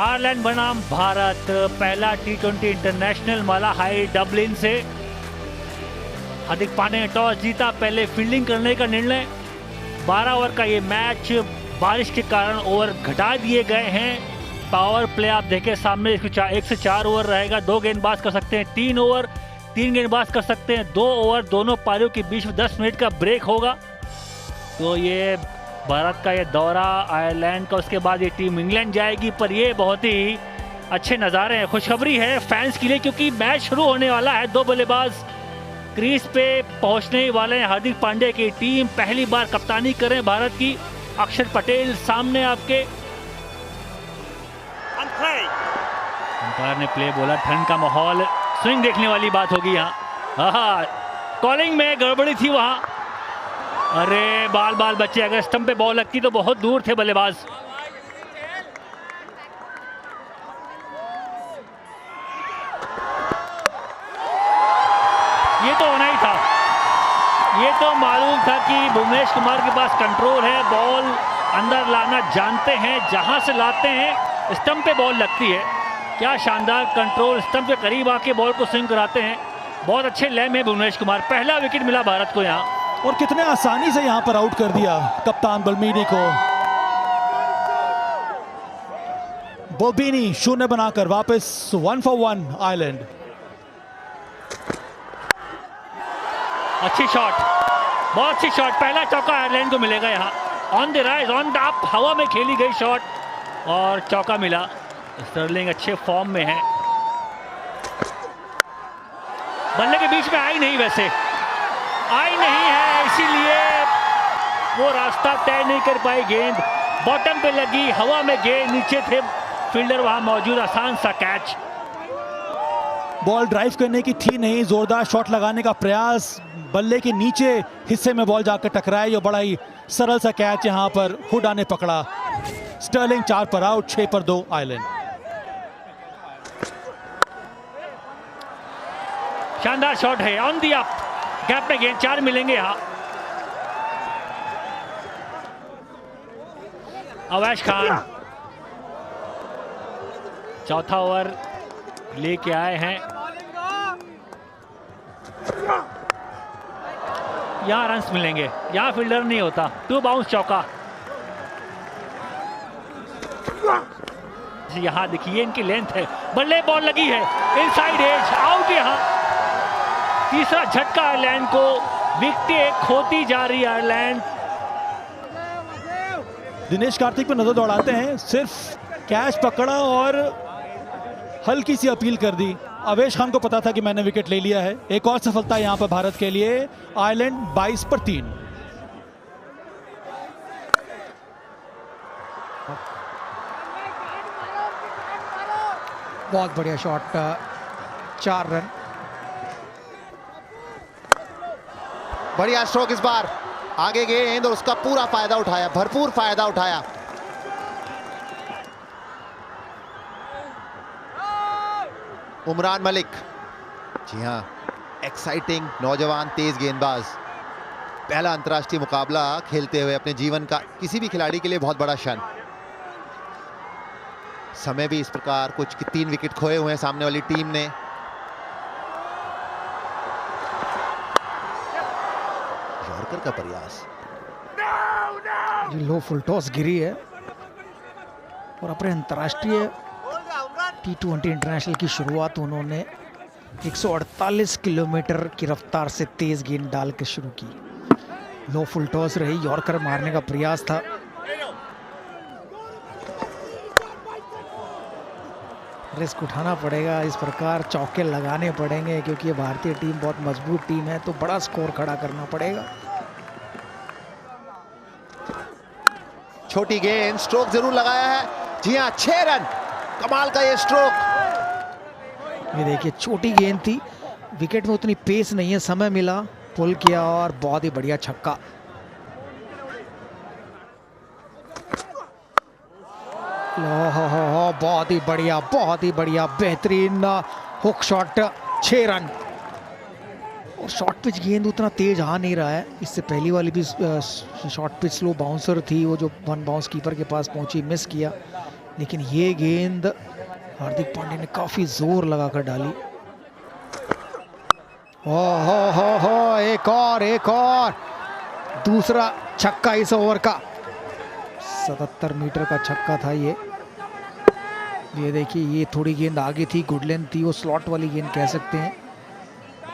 Ireland बनाम भारत, पहला T20 international माला high Dublin से। हार्दिक पांड्या ने टॉस जीता, पहले फील्डिंग करने का निर्णय। 12 ओवर का ये मैच बारिश के कारण ओवर घटा दिए गए हैं। पावर प्ले आप देखें सामने, 1 से 4 ओवर रहेगा। 2 गेंदबाज कर सकते हैं 3 ओवर, 3 गेंदबाज कर सकते हैं 2 ओवर। दोनों पारियों के बीच में 10 मिनट का ब्रेक होगा। तो ये भारत का ये दौरा आयरलैंड का, उसके बाद ये टीम इंग्लैंड जाएगी। पर ये बहुत ही अच्छे नज़ारे हैं, खुशखबरी है फैंस के लिए, क्योंकि मैच शुरू होने वाला है। 2 बल्लेबाज क्रीज पे पहुंचने ही वाले हैं। हार्दिक पांड्या की टीम पहली बार कप्तानी करें भारत की। अक्षर पटेल सामने आपके। अंपायर ने प्ले बोला। ठंड का माहौल, स्विंग देखने वाली बात होगी यहाँ। कॉलिंग में गड़बड़ी थी वहाँ। अरे बाल बच्चे, अगर स्टंप पे बॉल लगती तो बहुत दूर थे बल्लेबाज। ये तो होना ही था, ये तो मालूम था कि भुवनेश कुमार के पास कंट्रोल है, बॉल अंदर लाना जानते हैं। जहां से लाते हैं स्टंप पे बॉल लगती है। क्या शानदार कंट्रोल, स्टंप के करीब आके बॉल को स्विंग कराते हैं। बहुत अच्छे लय में भुवनेश कुमार। पहला विकेट मिला भारत को यहाँ, और कितने आसानी से यहां पर आउट कर दिया कप्तान बल्मीनी को। बोबीनी 0 बनाकर वापस 1 for 1 आयरलैंड। अच्छी शॉट, बहुत अच्छी शॉट। पहला चौका आयरलैंड को मिलेगा यहाँ। On the rise, on the up, हवा में खेली गई शॉट और चौका मिला। स्टर्लिंग अच्छे फॉर्म में है। बल्ले के बीच में आई नहीं, वैसे आई नहीं है, इसीलिए वो रास्ता तय नहीं कर पाई। गेंद बॉटम पे लगी, हवा में गेंद, नीचे थे फील्डर वहां मौजूद। आसान सा कैच। बॉल ड्राइव करने की थी नहीं, जोरदार शॉट लगाने का प्रयास, बल्ले के नीचे हिस्से में बॉल जाकर टकराई और बड़ा ही सरल सा कैच यहां पर हुडा ने पकड़ा। स्टर्लिंग 4 पर आउट, 6 पर 2 आयरलैंड। शानदार शॉट है, ऑन दी अप, गैप में गेंद। 4 मिलेंगे यहाँ। अवैश खान चौथा ओवर लेके आए हैं। यहां रन्स मिलेंगे, यहां फील्डर नहीं होता। 2 बाउंस चौका। यहां देखिए इनकी लेंथ है, बल्ले बॉल लगी है, इनसाइड एज, आउट। यहां तीसरा झटका आयरलैंड को, विकेटें खोती जा रही आयरलैंड। दिनेश कार्तिक पर नजर दौड़ाते हैं, सिर्फ कैच पकड़ा और हल्की सी अपील कर दी। अवेश खान को पता था कि मैंने विकेट ले लिया है। एक और सफलता यहां पर भारत के लिए। आयरलैंड 22 पर 3। बहुत बढ़िया शॉट, 4 रन। बढ़िया स्ट्रोक इस बार, आगे गेंद और उसका पूरा फायदा उठाया, भरपूर फायदा उठाया। उमरान मलिक, जी हां, एक्साइटिंग नौजवान तेज गेंदबाज। पहला अंतर्राष्ट्रीय मुकाबला खेलते हुए अपने जीवन का किसी भी खिलाड़ी के लिए बहुत बड़ा क्षण। समय भी इस प्रकार, कुछ 3 विकेट खोए हुए हैं सामने वाली टीम ने। यॉर्कर का प्रयास, लो फुल टॉस गिरी है और अपने अंतर्राष्ट्रीय T20 इंटरनेशनल की शुरुआत उन्होंने 148 किलोमीटर की रफ्तार से तेज गेंद डाल के शुरू की। लो फुल टॉस रही, यॉर्कर मारने का प्रयास था। रिस्क उठाना पड़ेगा, इस प्रकार चौके लगाने पड़ेंगे, क्योंकि ये भारतीय टीम बहुत मजबूत टीम है, तो बड़ा स्कोर खड़ा करना पड़ेगा। छोटी गेंद, स्ट्रोक जरूर लगाया है। जी हां, 6 रन, कमाल का ये स्ट्रोक। ये देखिए, छोटी गेंद थी, विकेट में उतनी पेस नहीं है, समय मिला, पुल किया और बहुत ही बढ़िया छक्का। हो, बहुत ही बढ़िया, बहुत ही बढ़िया, बेहतरीन हुक शॉट, 6 रन। और शॉर्ट पिच गेंद उतना तेज आ नहीं रहा है। इससे पहली वाली भी शॉर्ट पिच स्लो बाउंसर थी, वो जो 1 बाउंस कीपर के पास पहुंची, मिस किया। लेकिन ये गेंद हार्दिक पांड्या ने काफी जोर लगाकर डाली। हो एक और दूसरा छक्का इस ओवर का। 77 मीटर का छक्का था ये देखिए, ये थोड़ी गेंद आगे थी, गुड लेंथ थी, वो स्लॉट वाली गेंद कह सकते हैं।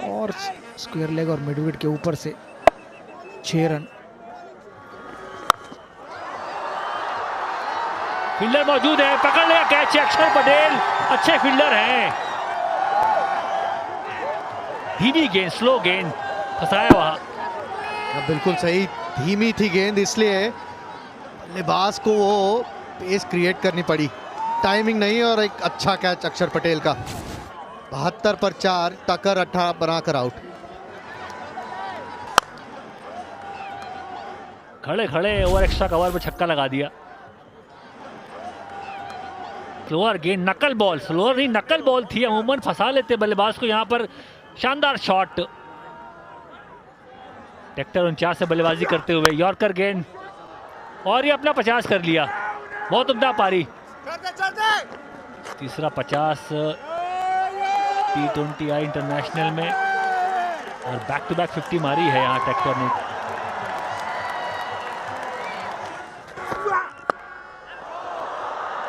और स्क्वायर लेग और मिडविकेट के ऊपर से 6 रन। फील्डर मौजूद है, पकड़ लिया कैच। अक्षर पटेल अच्छे फील्डर हैं। धीमी गेंद, स्लो गेंद, फंसाया वहां। बिल्कुल सही, धीमी थी गेंद, इसलिए बल्लेबाज को वो पेस क्रिएट करनी पड़ी। टाइमिंग नहीं, और एक अच्छा कैच अक्षर पटेल का। 72 पर 4, टक्कर 18 बनाकर आउट। खड़े खड़े ओवर एक्स्ट्रा कवर पे छक्का लगा दिया। स्लोअर गेंद, नकल बॉल, स्लोअर नहीं नकल बॉल थी। अमूमन फंसा लेते बल्लेबाज को, यहां पर शानदार शॉट। टेक्टर 49 से बल्लेबाजी करते हुए यॉर्कर गेंद, और ये अपना 50 कर लिया। बहुत उम्दा पारी। तीसरा 50 T20I इंटरनेशनल में, और बैक टू बैक 50 मारी है यहां टेक्टर ने।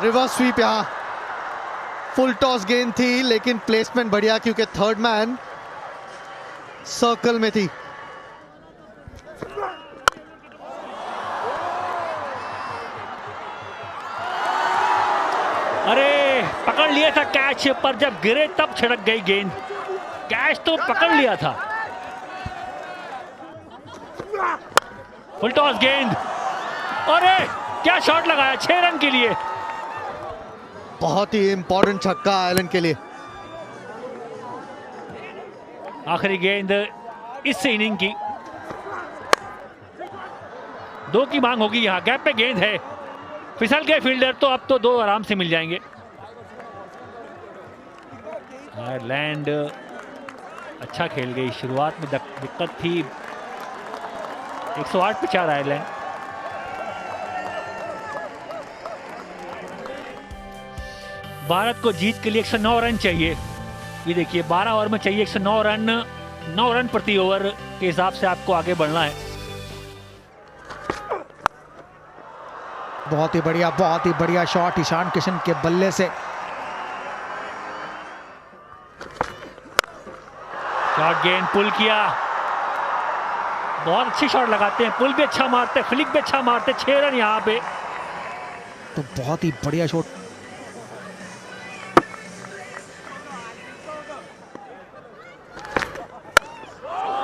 रिवर्स स्वीप, यहां फुल टॉस गेंद थी, लेकिन प्लेसमेंट बढ़िया क्योंकि थर्ड मैन सर्कल में थी। अरे पकड़ लिया था कैच, पर जब गिरे तब छिड़क गई गेंद। कैच तो पकड़ लिया था। फुल टॉस गेंद, अरे क्या शॉट लगाया 6 रन के लिए। बहुत ही इंपॉर्टेंट छक्का आयरलैंड के लिए। आखिरी गेंद इस इनिंग की। 2 की मांग होगी यहां, गैप पे गेंद है, फिसल गए फील्डर, तो अब तो 2 आराम से मिल जाएंगे। आयरलैंड अच्छा खेल गई, शुरुआत में दिक्कत थी। 108 पे 4 आयरलैंड। भारत को जीत के लिए 109 रन चाहिए। ये देखिए 12 ओवर में चाहिए 109 रन। 9 रन प्रति ओवर के हिसाब से आपको आगे बढ़ना है। बहुत ही बढ़िया शॉट ईशान किशन के बल्ले से। शॉट गेंद, पुल किया, बहुत अच्छी शॉट लगाते हैं, पुल भी अच्छा मारते, फ्लिक भी अच्छा मारते। 6 रन यहाँ पे। तो बहुत ही बढ़िया शॉट।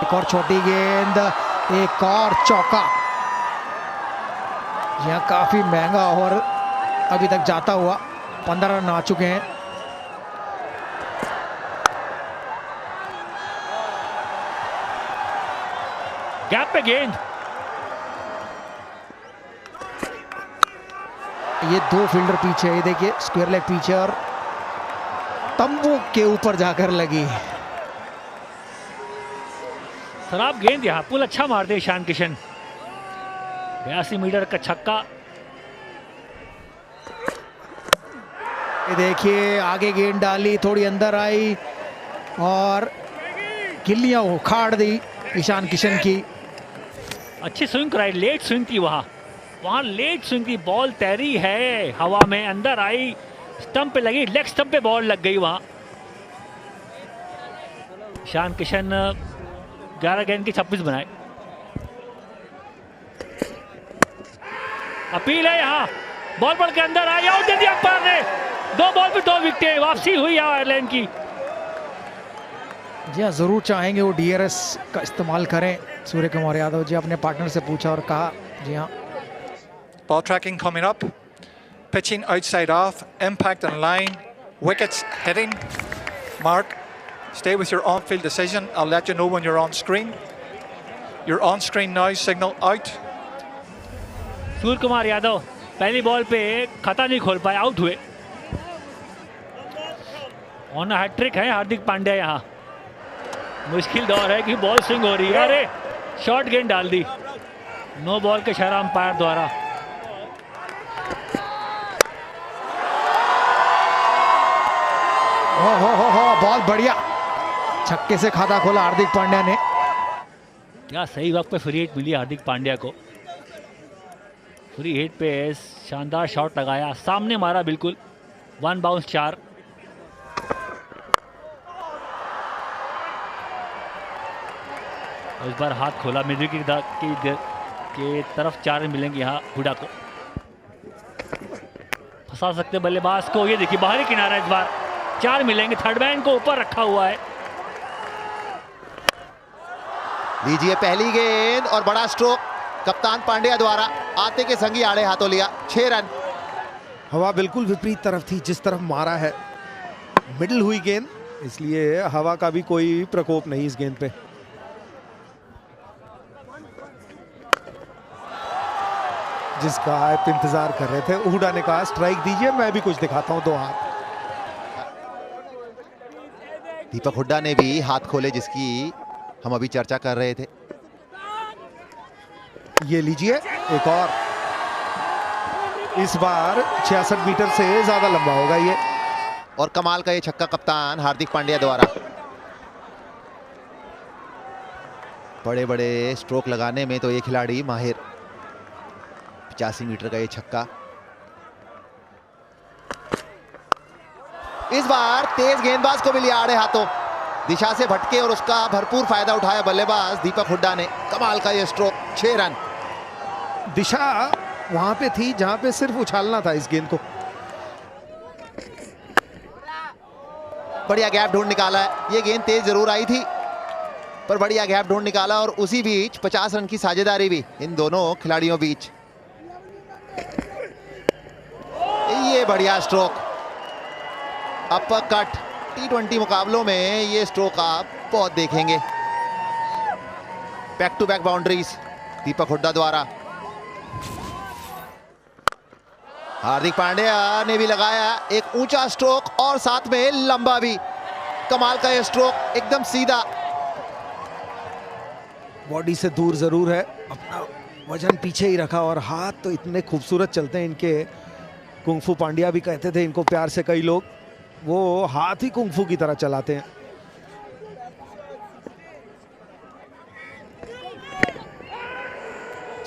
एक और छोटी गेंद, एक और चौका। यहाँ काफी महंगा ओवर अभी तक जाता हुआ। 15 रन आ चुके हैं। गैप पे गेंद, ये 2 फील्डर पीछे, ये देखिए स्क्वायर लेग पीछे, और तंबू के ऊपर जाकर लगी। खराब गेंद, यहाँ पुल अच्छा मारते ईशान किशन। 82 मीटर का छक्का। ये देखिए आगे गेंद डाली, थोड़ी अंदर आई, और गिल्लियां उखाड़ दी ईशान किशन की। अच्छी स्विंग कराई, लेट स्विंग थी वहां लेट स्विंग थी। बॉल तैरी है हवा में, अंदर आई, स्टंप पे लगी, लेग स्टंप पे बॉल लग गई वहां। ईशान किशन 11 गेंद की 26 बनाए। अपील है यहाँ, बॉल पड़ के अंदर आई, आउट दे दिया अंपायर ने। 2 बॉल पे 2 विकेट, वापसी हुई आयरलैंड की। जी हाँ, जरूर चाहेंगे वो DRS का इस्तेमाल करें। सूर्य कुमार यादव जी अपने पार्टनर से पूछा और कहा। जी हाँ, Ball tracking coming up, pitching outside off, impact on line, wickets hitting. Mark, stay with your on-field decision. I'll let you know when you're on screen. You're on screen now, signal out. Surya Kumar Yadav पहली ball पे खाता नहीं खोल पाए, out हुए। On hat trick है हार्दिक पांड्या। यहाँ मुश्किल दौर है कि बॉल स्विंग हो रही है। अरे शॉर्ट गेंद डाल दी, नो बॉल के इशारा अंपायर द्वारा। बहुत बढ़िया छक्के से खाता खोला हार्दिक पांड्या ने। क्या सही वक्त पे फ्री हिट मिली हार्दिक पांड्या को। फ्री हिट पे शानदार शॉट लगाया, सामने मारा बिल्कुल। 1 बाउंस 4। इस बार हाथ खोला मिडल की तरफ 4 मिलेंगे यहाँ हुडा को। फंसा सकते बल्लेबाज को। ये देखिए बाहरी किनारा, इस बार 4 मिलेंगे। थर्ड मैन को ऊपर रखा हुआ है। लीजिए पहली गेंद और बड़ा स्ट्रोक कप्तान पांड्या द्वारा आते के संगी आड़े हाथों लिया। 6 रन। हवा बिल्कुल विपरीत तरफ थी जिस तरफ मारा है। मिडिल हुई गेंद, इसलिए हवा का भी कोई प्रकोप नहीं इस गेंद पे। जिसका आप इंतजार कर रहे थे, हुडा ने कहा स्ट्राइक दीजिए, मैं भी कुछ दिखाता हूं 2 हाथ। दीपक हुड्डा ने भी हाथ खोले जिसकी हम अभी चर्चा कर रहे थे। ये लीजिए एक और। इस बार 66 मीटर से ज्यादा लंबा होगा ये। और कमाल का ये छक्का कप्तान हार्दिक पांड्या द्वारा। बड़े बड़े स्ट्रोक लगाने में तो ये खिलाड़ी माहिर। 85 मीटर का ये छक्का। इस बार तेज गेंदबाज को भी लिया आड़े हाथों। दिशा से भटके और उसका भरपूर फायदा उठाया बल्लेबाज दीपक हुड्डा ने। कमाल का ये स्ट्रोक। 6 रन। दिशा वहां पे थी जहां पे सिर्फ उछालना था इस गेंद को। बढ़िया गैप ढूंढ निकाला है। ये गेंद तेज जरूर आई थी पर बढ़िया गैप ढूंढ निकाला और उसी बीच 50 रन की साझेदारी भी इन दोनों खिलाड़ियों बीच। ये बढ़िया स्ट्रोक। Upper cut. T20 मुकाबलों में ये स्ट्रोक आप बहुत देखेंगे। बैक टू बैक बाउंड्रीज दीपक हुड्डा द्वारा। हार्दिक पांड्या ने भी लगाया एक ऊंचा स्ट्रोक और साथ में लंबा भी। कमाल का ये स्ट्रोक, एकदम सीधा। बॉडी से दूर जरूर है, अपना वजन पीछे ही रखा और हाथ तो इतने खूबसूरत चलते हैं इनके। कुंफू पांड्या भी कहते थे इनको प्यार से कई लोग। वो हाथ ही कुंफू की तरह चलाते हैं।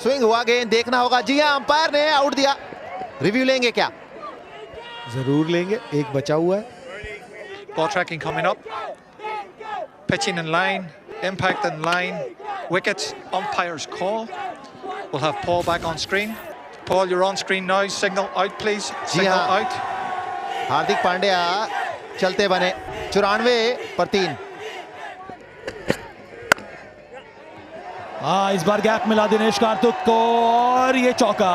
स्विंग हुआ गेंद, देखना होगा। जी हां, अंपायर ने आउट दिया। रिव्यू लेंगे क्या? जरूर लेंगे, एक बचा हुआ है। Ball tracking coming up. Pitching in line. Impact in line. Wickets. Umpire's call. We'll have Paul back on screen. Paul, you're on screen now. Signal out, please. Signal हाँ। out. हार्दिक पांड्या चलते बने। 94 पर 3। इस बार गैप मिला दिनेश कार्तिक को और ये चौका।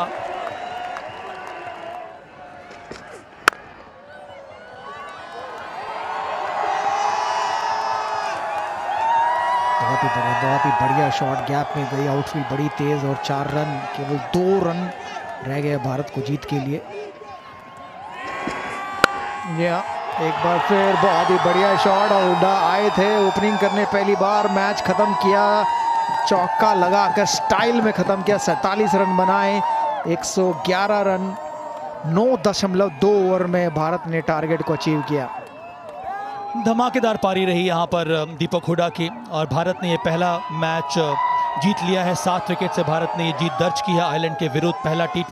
बहुत ही बढ़िया शॉट। गैप में गई, आउटफील्ड बड़ी तेज और 4 रन। केवल 2 रन रह गए भारत को जीत के लिए। एक बार फिर बहुत ही बढ़िया शॉट और हुड्डा आए थे ओपनिंग करने, पहली बार मैच खत्म किया। चौका लगाकर स्टाइल में खत्म किया। 47 रन बनाए। 111 रन 9.2 ओवर में भारत ने टारगेट को अचीव किया। धमाकेदार पारी रही यहाँ पर दीपक हुड्डा की और भारत ने ये पहला मैच जीत लिया है। 7 विकेट से भारत ने ये जीत दर्ज की है आयरलैंड के विरुद्ध। पहला